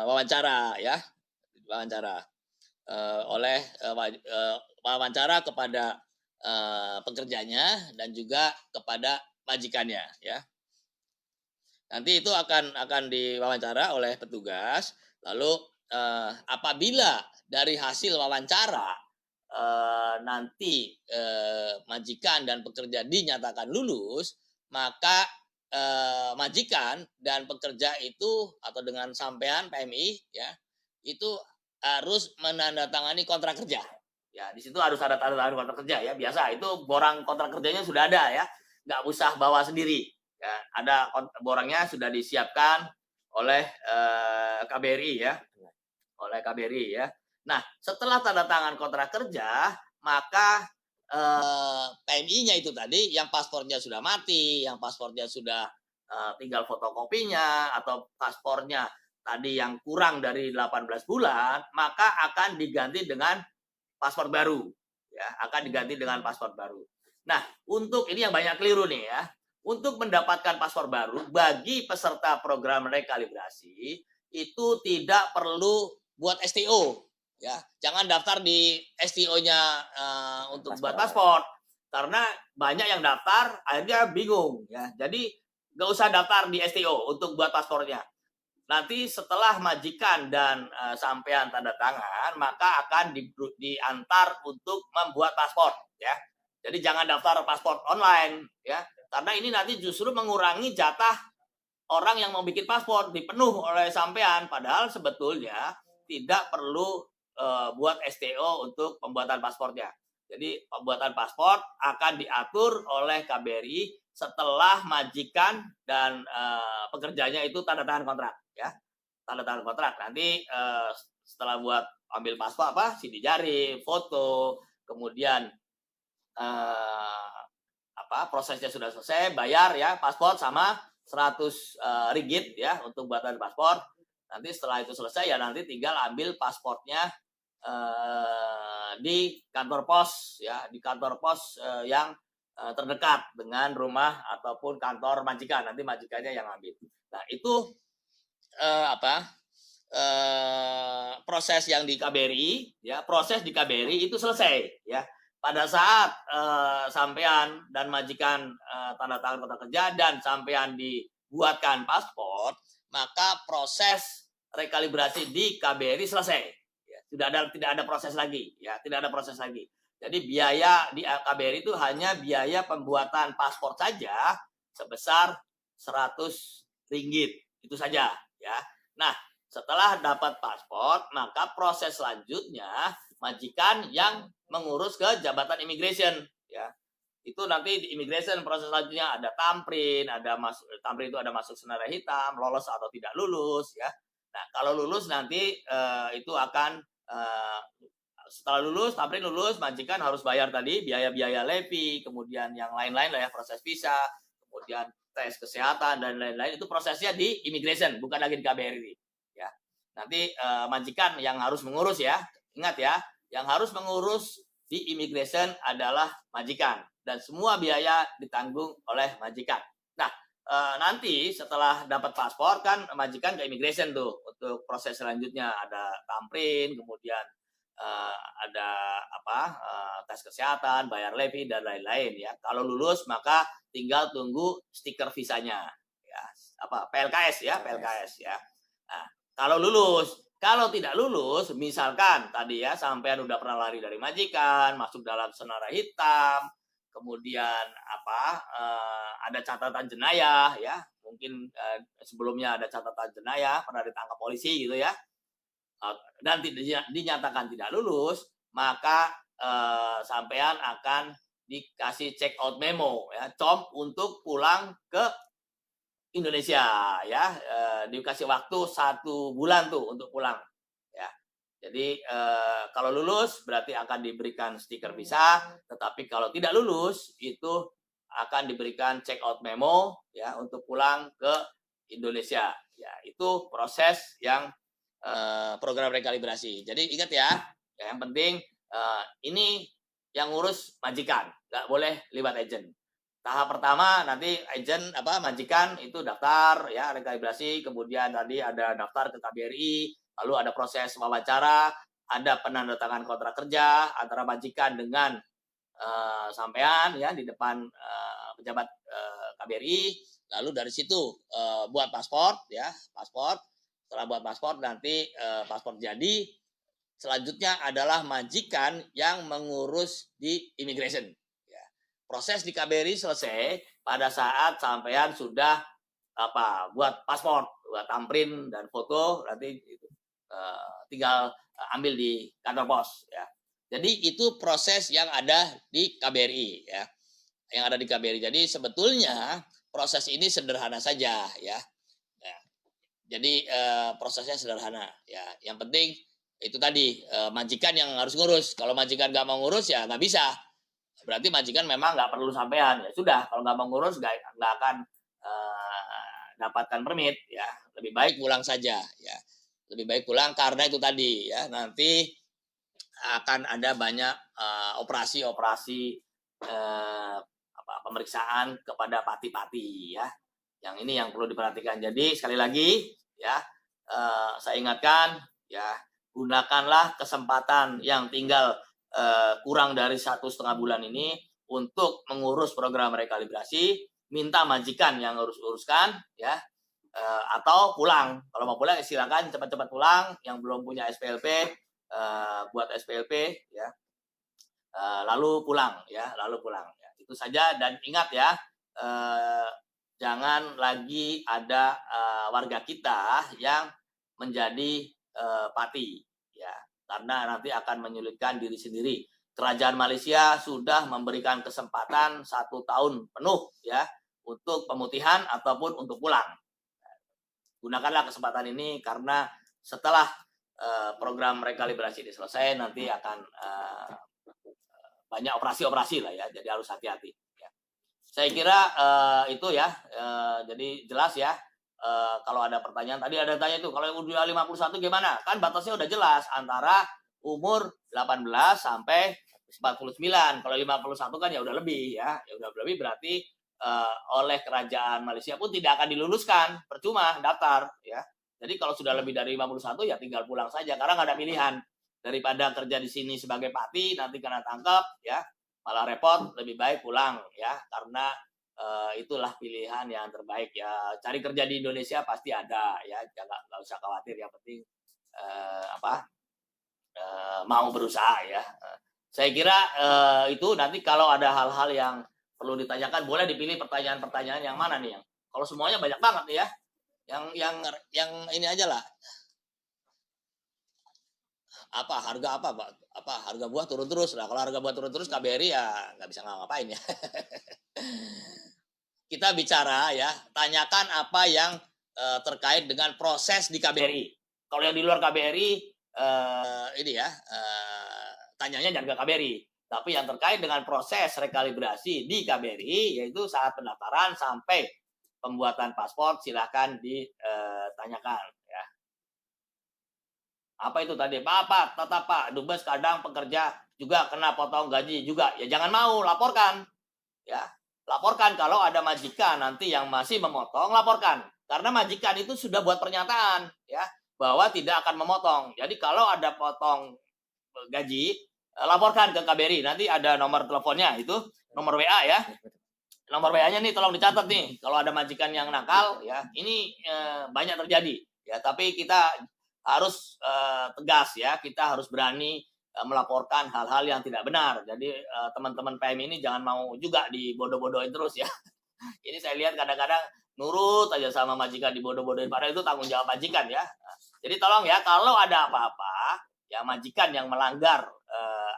Speaker 1: wawancara ya, wawancara kepada pekerjanya dan juga kepada majikannya ya. Nanti itu akan diwawancara oleh petugas. Lalu apabila dari hasil wawancara nanti majikan dan pekerja dinyatakan lulus, maka majikan dan pekerja itu atau dengan sampean PMI ya, itu harus menandatangani kontrak kerja. Ya, di situ harus ada tanda tangan kontrak kerja ya. Biasa itu borang kontrak kerjanya sudah ada ya. Nggak usah bawa sendiri. Ya, ada borangnya sudah disiapkan oleh KBRI ya. Oleh KBRI ya. Nah, setelah tanda tangan kontrak kerja, maka PMI-nya itu tadi yang paspornya sudah mati, yang paspornya sudah tinggal fotokopinya atau paspornya tadi yang kurang dari 18 bulan, maka akan diganti dengan paspor baru. Ya, akan diganti dengan paspor baru. Nah, untuk ini yang banyak keliru nih ya. Untuk mendapatkan paspor baru bagi peserta program rekalibrasi itu tidak perlu buat STO ya. Jangan daftar di STO-nya untuk buat paspor karena banyak yang daftar akhirnya bingung ya. Jadi nggak usah daftar di STO untuk buat paspornya. Nanti setelah majikan dan sampean tanda tangan, maka akan diantar untuk membuat paspor ya. Jadi jangan daftar paspor online ya, karena ini nanti justru mengurangi jatah orang yang mau bikin paspor dipenuh oleh sampean, padahal sebetulnya tidak perlu buat STO untuk pembuatan paspornya. Jadi pembuatan paspor akan diatur oleh KBRI setelah majikan dan pekerjanya itu tanda tangan kontrak ya, tanda tangan kontrak. Nanti setelah buat ambil paspor sidik jari, foto, kemudian prosesnya sudah selesai, bayar ya paspor sama 100 ringgit ya untuk buatan paspor. Nanti setelah itu selesai ya nanti tinggal ambil paspornya di kantor pos ya, di kantor pos yang terdekat dengan rumah ataupun kantor majikan. Nanti majikannya yang ambil. Nah, itu proses yang di KBRI ya, proses di KBRI itu selesai ya. Pada saat sampean dan majikan tanda tangan kontrak kerja dan sampean dibuatkan paspor, maka proses rekalibrasi di KBRI selesai. Ya, tidak ada proses lagi, ya, tidak ada proses lagi. Jadi biaya di KBRI itu hanya biaya pembuatan paspor saja sebesar 100 ringgit. Itu saja, ya. Nah, setelah dapat paspor, maka proses selanjutnya majikan yang mengurus ke jabatan immigration ya. Itu nanti di immigration proses selanjutnya ada tamprin, tamprin itu ada masuk senara hitam, lolos atau tidak lulus ya. Nah, kalau lulus nanti itu akan setelah lulus, tamprin lulus, majikan harus bayar tadi biaya-biaya levy, kemudian yang lain-lain lah ya, proses visa, kemudian tes kesehatan dan lain-lain, itu prosesnya di immigration, bukan lagi di KBRI ya. Nanti majikan yang harus mengurus ya. Ingat ya, yang harus mengurus di immigration adalah majikan dan semua biaya ditanggung oleh majikan. Nah, nanti setelah dapat paspor kan majikan ke immigration tuh untuk proses selanjutnya, ada tamprin, kemudian ada tes kesehatan, bayar levy dan lain-lain ya. Kalau lulus maka tinggal tunggu stiker visanya ya, PLKS ya, PLKS ya. Nah, kalau lulus. Kalau tidak lulus, misalkan tadi ya sampean udah pernah lari dari majikan, masuk dalam senara hitam, kemudian ada catatan jenayah ya, mungkin sebelumnya ada catatan jenayah, pernah ditangkap polisi gitu ya, dan dinyatakan tidak lulus, maka sampean akan dikasih check out memo ya, COM untuk pulang ke Indonesia ya, dikasih waktu 1 bulan tuh untuk pulang ya. Jadi kalau lulus berarti akan diberikan stiker visa, tetapi kalau tidak lulus itu akan diberikan check out memo ya untuk pulang ke Indonesia. Ya, itu proses yang program rekalibrasi. Jadi ingat ya, yang penting ini yang ngurus majikan, nggak boleh libat agent. Tahap pertama nanti agent majikan itu daftar ya rekalibrasi, kemudian tadi ada daftar ke KBRI, lalu ada proses wawancara, ada penandatangan kontrak kerja antara majikan dengan sampean ya di depan pejabat KBRI, lalu dari situ buat paspor ya, paspor. Setelah buat paspor nanti paspor jadi, selanjutnya adalah majikan yang mengurus di immigration. Ya. Proses di KBRI selesai pada saat sampean sudah buat paspor, buat tamprin dan foto, nanti tinggal ambil di kantor pos. Ya. Jadi itu proses yang ada di KBRI, ya, yang ada di KBRI. Jadi sebetulnya proses ini sederhana saja, ya. Nah, jadi prosesnya sederhana, ya. Yang penting itu tadi majikan yang harus ngurus. Kalau majikan nggak mau ngurus ya nggak bisa. Berarti majikan memang nggak perlu sampean. Ya sudah, kalau nggak mau ngurus nggak akan dapatkan permit, ya. Lebih baik pulang saja, ya. Lebih baik pulang karena itu tadi, ya. Nanti akan ada banyak operasi-operasi pemeriksaan kepada pati-pati, ya. Yang ini yang perlu diperhatikan. Jadi sekali lagi, ya, saya ingatkan, ya, gunakanlah kesempatan yang tinggal kurang dari 1,5 bulan ini untuk mengurus program rekalibrasi, minta majikan yang uruskan, ya, atau pulang. Kalau mau pulang silakan cepat-cepat pulang. Yang belum punya SPLP buat SPLP, ya, lalu pulang, ya, lalu pulang. Ya. Itu saja, dan ingat, ya, jangan lagi ada warga kita yang menjadi pati, ya, karena nanti akan menyulitkan diri sendiri. Kerajaan Malaysia sudah memberikan kesempatan 1 tahun penuh, ya, untuk pemutihan ataupun untuk pulang. Gunakanlah kesempatan ini karena setelah program rekalibrasi ini selesai, nanti akan banyak operasi-operasi lah, ya, jadi harus hati-hati. Ya. Saya kira itu, ya, jadi jelas, ya. Kalau ada pertanyaan, tadi ada tanya itu, kalau udah 51 gimana? Kan batasnya udah jelas, antara umur 18 sampai 49. Kalau 51 kan ya udah lebih, ya udah lebih, berarti oleh kerajaan Malaysia pun tidak akan diluluskan, percuma daftar, ya. Jadi kalau sudah lebih dari 51 ya tinggal pulang saja, karena nggak ada pilihan. Daripada kerja di sini sebagai pati nanti kena tangkap, ya, malah repot, lebih baik pulang, ya, karena itulah pilihan yang terbaik, ya. Cari kerja di Indonesia pasti ada, ya, nggak usah khawatir, yang penting mau berusaha, ya. Saya kira itu nanti kalau ada hal-hal yang perlu ditanyakan, boleh dipilih pertanyaan-pertanyaan yang mana nih, yang kalau semuanya banyak banget nih, ya. Yang ini aja lah. Harga buah turun terus lah. Kalau harga buah turun terus, KBRI ya nggak bisa ngapain, ya. Kita bicara, ya, tanyakan apa yang terkait dengan proses di KBRI. Kalau yang di luar KBRI ini, ya, tanyanya jangan ke KBRI. Tapi yang terkait dengan proses rekalibrasi di KBRI, yaitu saat pendaftaran sampai pembuatan paspor, silakan ditanyakan, ya. Apa itu tadi? Pak, tetap Pak, Dubes kadang pekerja juga kena potong gaji juga. Ya jangan mau, laporkan. Ya, laporkan. Kalau ada majikan nanti yang masih memotong, laporkan. Karena majikan itu sudah buat pernyataan, ya, bahwa tidak akan memotong. Jadi kalau ada potong gaji, laporkan ke KBRI. Nanti ada nomor teleponnya, itu nomor WA, ya. Nomor WA-nya nih tolong dicatat nih. Kalau ada majikan yang nakal, ya, ini banyak terjadi, ya. Tapi kita harus tegas, ya. Kita harus berani melaporkan hal-hal yang tidak benar. Jadi teman-teman PM ini jangan mau juga dibodoh-bodohin terus, ya. Ini saya lihat kadang-kadang nurut aja sama majikan, dibodoh-bodohin, padahal itu tanggung jawab majikan, ya. Jadi tolong, ya, kalau ada apa-apa, ya, majikan yang melanggar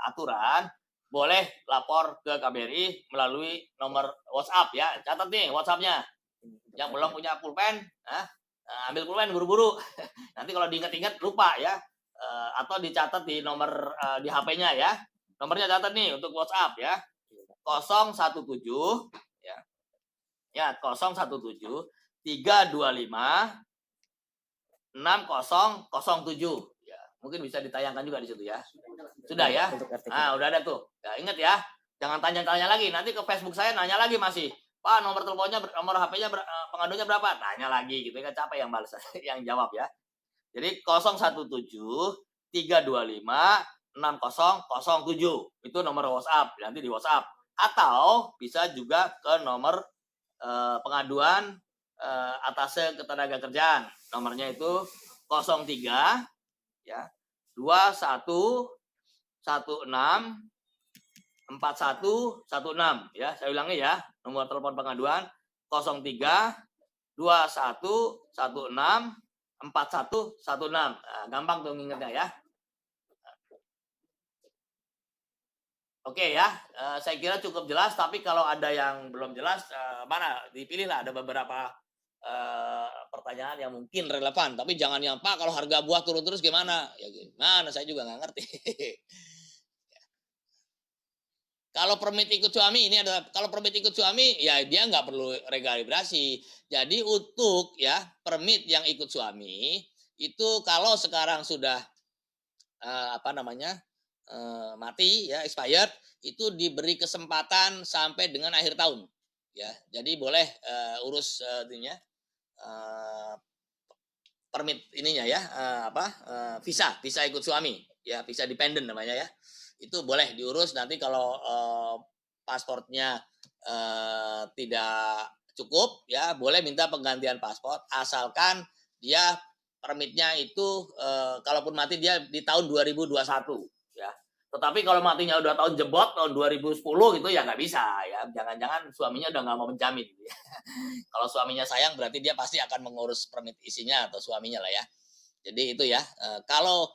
Speaker 1: aturan, boleh lapor ke KBRI melalui nomor WhatsApp, ya. Catat nih WhatsApp-nya. Yang belum punya pulpen, ambil pulpen buru-buru. Nanti kalau diingat-ingat lupa, ya. Atau dicatat di nomor di HP-nya, ya. Nomornya catat nih untuk WhatsApp, ya. 017, ya. Ya, 017 325 6007. Ya, mungkin bisa ditayangkan juga di situ, ya. Sudah, ya. Nah, udah ada tuh. Ya, ingat, ya. Jangan tanya-tanya lagi. Nanti ke Facebook saya nanya lagi masih. Pak, nomor teleponnya, nomor HP-nya, pengaduannya berapa? Tanya lagi gitu, kan capek yang balas, yang jawab, ya. Jadi 017 325 6007 itu nomor WhatsApp, nanti di WhatsApp. Atau bisa juga ke nomor pengaduan atase ketenagakerjaan. Nomornya itu 03, ya, 2116 ya. Saya ulangi ya, nomor telepon pengaduan 03 2116 4116. Nah, gampang tuh ngingetnya ya. Oke ya, saya kira cukup jelas. Tapi kalau ada yang belum jelas, mana dipilihlah, ada beberapa pertanyaan yang mungkin relevan. Tapi jangan yang Pak kalau harga buah turun terus gimana? Ya gimana? Saya juga nggak ngerti. Kalau permit ikut suami ini adalah kalau permit ikut suami ya dia nggak perlu rekalibrasi. Jadi untuk ya permit yang ikut suami itu kalau sekarang sudah mati ya expired itu diberi kesempatan sampai dengan akhir tahun ya. Jadi boleh urus permit ininya ya visa ikut suami ya, visa dependent namanya ya. Itu boleh diurus nanti kalau pasportnya tidak cukup ya boleh minta penggantian paspor asalkan dia permitnya itu kalaupun mati dia di tahun 2021 ya. Tetapi kalau matinya udah tahun jebot tahun 2010 itu ya nggak bisa ya. Jangan-jangan suaminya udah nggak mau menjamin. Ya. Kalau suaminya sayang berarti dia pasti akan mengurus permit isinya atau suaminya lah ya. Jadi itu ya. Kalau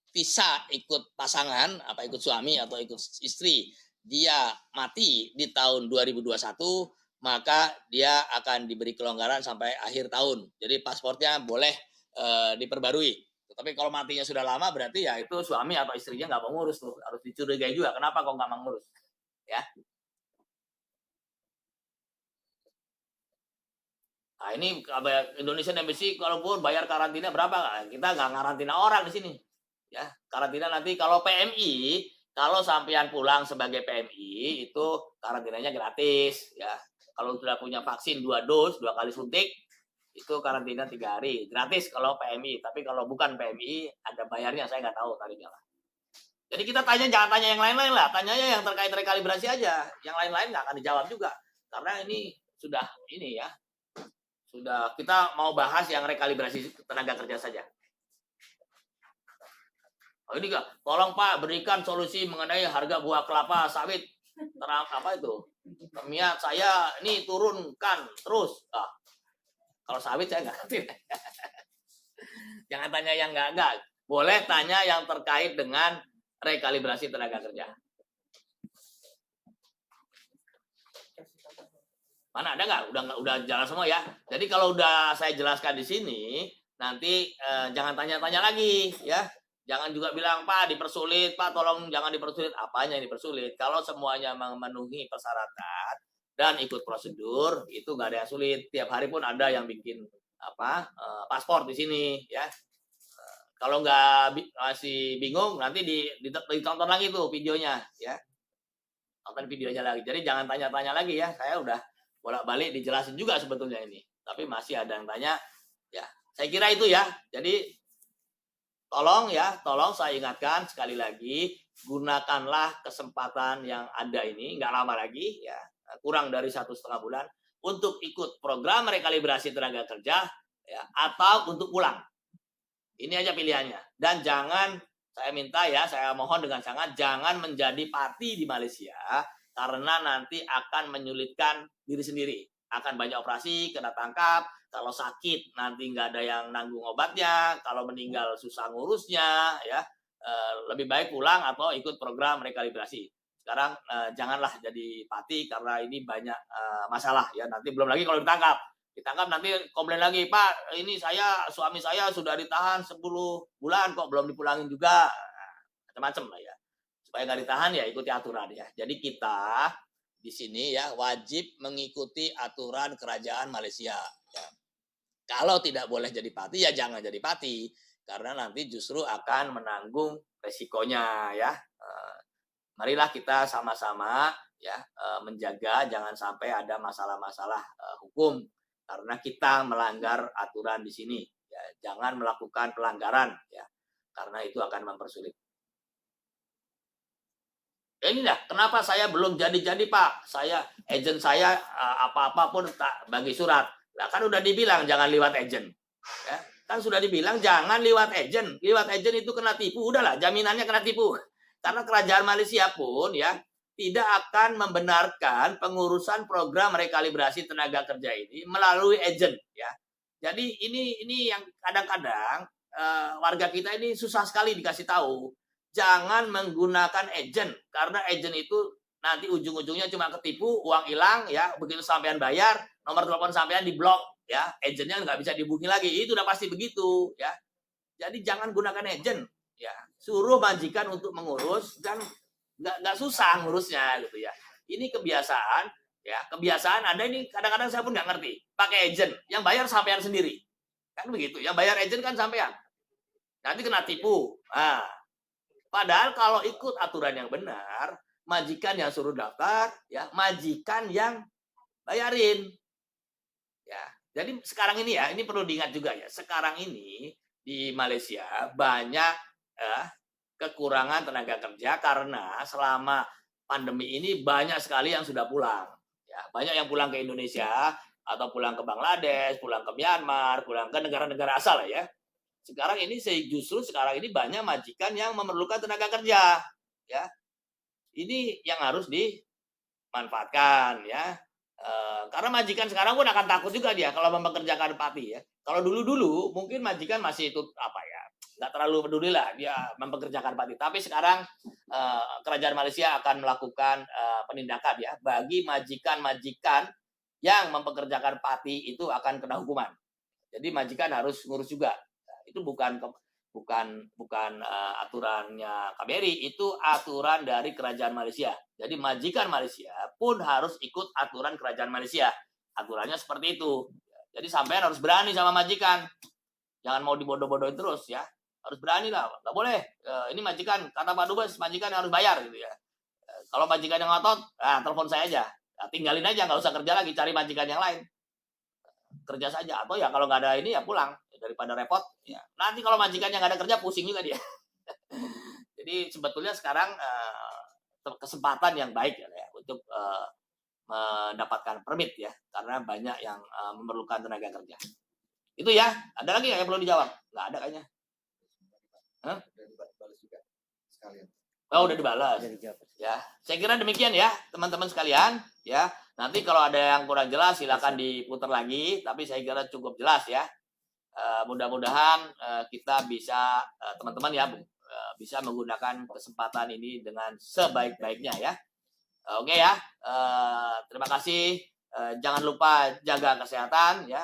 Speaker 1: visa ikut pasangan, apa ikut suami atau ikut istri, dia mati di tahun 2021, maka dia akan diberi kelonggaran sampai akhir tahun. Jadi pasportnya boleh diperbarui. Tapi kalau matinya sudah lama berarti ya itu suami atau istrinya nggak mau ngurus tuh, harus dicurigai juga. Kenapa kok nggak mau ngurus? Ya. Nah ini Indonesian Embassy kalaupun bayar karantina berapa? Kita nggak ngarantina orang di sini. Ya, karantina nanti kalau PMI, kalau sampean pulang sebagai PMI itu karantinanya gratis ya. Kalau sudah punya vaksin 2 dos, 2 kali suntik itu karantina 3 hari gratis kalau PMI. Tapi kalau bukan PMI ada bayarnya, saya nggak tahu tarifnya lah. Jadi kita jangan tanya yang lain-lain lah, tanyanya yang terkait rekalibrasi aja. Yang lain-lain nggak akan dijawab juga karena ini sudah kita mau bahas yang rekalibrasi tenaga kerja saja. Oh ini Kak, tolong Pak berikan solusi mengenai harga buah kelapa sawit. Minyak saya ini turunkan terus. Kalau sawit saya nggak ngerti. Jangan tanya yang nggak. Boleh tanya yang terkait dengan rekalibrasi tenaga kerja. Mana ada nggak? Udah jalan semua ya. Jadi kalau udah saya jelaskan di sini, nanti jangan tanya-tanya lagi ya. Jangan juga bilang, Pak dipersulit, Pak tolong jangan dipersulit. Apanya yang dipersulit? Kalau semuanya memenuhi persyaratan dan ikut prosedur, itu nggak ada yang sulit. Tiap hari pun ada yang bikin paspor di sini, ya. Kalau nggak masih bingung, nanti ditonton lagi tuh videonya, ya. Tonton videonya lagi. Jadi jangan tanya-tanya lagi ya. Saya udah bolak-balik dijelasin juga sebetulnya ini. Tapi masih ada yang tanya, ya. Saya kira itu ya. Jadi tolong saya ingatkan sekali lagi, gunakanlah kesempatan yang ada ini, nggak lama lagi ya, kurang dari 1,5 bulan untuk ikut program rekalibrasi tenaga kerja ya, atau untuk pulang. Ini aja pilihannya. Dan jangan, saya mohon dengan sangat jangan menjadi pati di Malaysia karena nanti akan menyulitkan diri sendiri. Akan banyak operasi, kena tangkap. Kalau sakit nanti nggak ada yang nanggung obatnya, kalau meninggal susah ngurusnya, ya lebih baik pulang atau ikut program rekalibrasi. Sekarang janganlah jadi pati karena ini banyak masalah ya. Nanti belum lagi kalau ditangkap nanti komplain lagi, Pak ini suami saya sudah ditahan 10 bulan kok belum dipulangin juga, macam-macam lah ya. Supaya nggak ditahan ya ikuti aturan ya. Jadi kita di sini ya wajib mengikuti aturan kerajaan Malaysia. Ya. Kalau tidak boleh jadi pati ya jangan jadi pati karena nanti justru akan menanggung resikonya ya. Marilah kita sama-sama ya menjaga jangan sampai ada masalah-masalah hukum karena kita melanggar aturan di sini. Ya, jangan melakukan pelanggaran ya karena itu akan mempersulit. Ini dah kenapa saya belum jadi Pak. Agent saya apa-apa pun tak bagi surat. Nah, kan udah dibilang jangan lewat agent. Ya. Kan sudah dibilang jangan lewat agent. Lewat agent itu kena tipu. Udahlah, jaminannya kena tipu. Karena kerajaan Malaysia pun ya tidak akan membenarkan pengurusan program rekalibrasi tenaga kerja ini melalui agent ya. Jadi ini yang kadang-kadang warga kita ini susah sekali dikasih tahu. Jangan menggunakan agent karena agent itu nanti ujung-ujungnya cuma ketipu, uang hilang ya, begitu sampean bayar, nomor telepon sampean diblok ya, agentnya nggak bisa dihubungi lagi, itu udah pasti begitu ya. Jadi jangan gunakan agent ya, suruh majikan untuk mengurus dan nggak susah ngurusnya gitu ya. Ini kebiasaan ya, kebiasaan Anda ini kadang-kadang saya pun nggak ngerti, pakai agent, yang bayar sampean sendiri kan begitu, yang bayar agent kan sampean, nanti kena tipu. Nah, padahal kalau ikut aturan yang benar, majikan yang suruh daftar ya, majikan yang bayarin. Ya, jadi sekarang ini ya, ini perlu diingat juga ya. Sekarang ini di Malaysia banyak kekurangan tenaga kerja karena selama pandemi ini banyak sekali yang sudah pulang. Ya, banyak yang pulang ke Indonesia atau pulang ke Bangladesh, pulang ke Myanmar, pulang ke negara-negara asal ya. Sekarang ini justru sekarang ini banyak majikan yang memerlukan tenaga kerja. Ya, ini yang harus dimanfaatkan ya. Karena majikan sekarang pun akan takut juga dia kalau mempekerjakan pati ya. Kalau dulu-dulu mungkin majikan masih itu apa ya, nggak terlalu peduli lah dia mempekerjakan pati. Tapi sekarang kerajaan Malaysia akan melakukan penindakan ya bagi majikan-majikan yang mempekerjakan pati, itu akan kena hukuman. Jadi majikan harus ngurus juga. Itu bukan aturannya KBRI, itu aturan dari kerajaan Malaysia. Jadi majikan Malaysia pun harus ikut aturan kerajaan Malaysia. Aturannya seperti itu. Jadi sampean harus berani sama majikan. Jangan mau dibodoh-bodohin terus ya. Harus berani lah. Nggak boleh. Ini majikan, kata Pak Dubes, majikan yang harus bayar gitu ya. Kalau majikan yang ngotot, telepon saya aja. Tinggalin aja, nggak usah kerja lagi, cari majikan yang lain. Kerja saja, atau ya kalau nggak ada ini ya pulang, daripada repot ya. Nanti kalau majikan yang nggak ada kerja pusing juga dia. Jadi sebetulnya sekarang kesempatan yang baik ya untuk mendapatkan permit ya, karena banyak yang memerlukan tenaga kerja. Itu ya. Ada lagi yang perlu dijawab? Nggak ada kayaknya. Hah? Oh, udah dibalas. Ya, saya kira demikian ya, teman-teman sekalian. Ya, nanti kalau ada yang kurang jelas silakan diputar lagi. Tapi saya kira cukup jelas ya. Mudah-mudahan kita bisa teman-teman ya bisa menggunakan kesempatan ini dengan sebaik-baiknya ya. Oke ya. Terima kasih. Jangan lupa jaga kesehatan ya.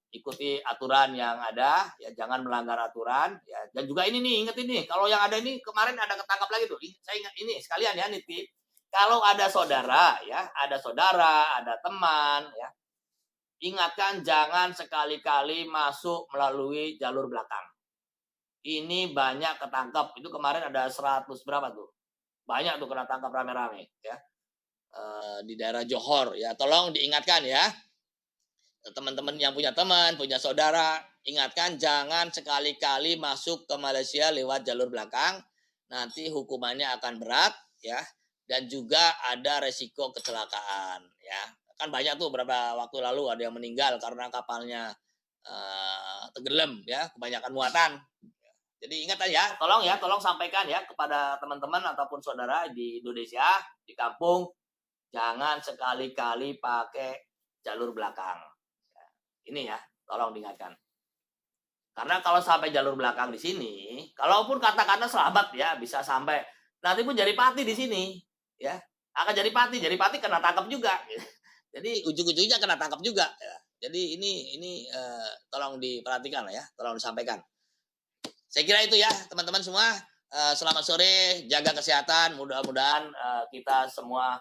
Speaker 1: Ikuti aturan yang ada ya, jangan melanggar aturan ya. Dan juga ini nih, ingat ini, kalau yang ada ini kemarin ada ketangkap lagi tuh, saya ingat ini sekalian ya nitip, kalau ada saudara ya, ada teman ya, ingatkan jangan sekali-kali masuk melalui jalur belakang. Ini banyak ketangkap, itu kemarin ada 100 berapa tuh, banyak tuh kena tangkap rame-rame ya. Di daerah Johor ya, tolong diingatkan ya. Teman-teman yang punya teman, punya saudara, ingatkan jangan sekali-kali masuk ke Malaysia lewat jalur belakang. Nanti hukumannya akan berat ya, dan juga ada resiko kecelakaan ya. Kan banyak tuh beberapa waktu lalu ada yang meninggal karena kapalnya tenggelam ya, kebanyakan muatan. Jadi ingat ya, tolong sampaikan ya kepada teman-teman ataupun saudara di Indonesia, di kampung, jangan sekali-kali pakai jalur belakang. Ini ya, tolong diingatkan. Karena kalau sampai jalur belakang di sini, kalaupun katakanlah selamat ya, bisa sampai nanti pun jadi pati di sini, ya akan jadi pati kena tangkap juga. Jadi ujung-ujungnya kena tangkap juga. Ya. Jadi ini tolong diperhatikan lah ya, tolong disampaikan. Saya kira itu ya teman-teman semua. Selamat sore, jaga kesehatan. Mudah-mudahan kita semua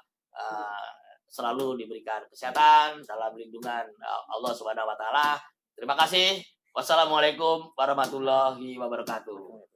Speaker 1: selalu diberikan kesehatan dalam lindungan Allah Subhanahu wa taala. Terima kasih. Wassalamualaikum warahmatullahi wabarakatuh.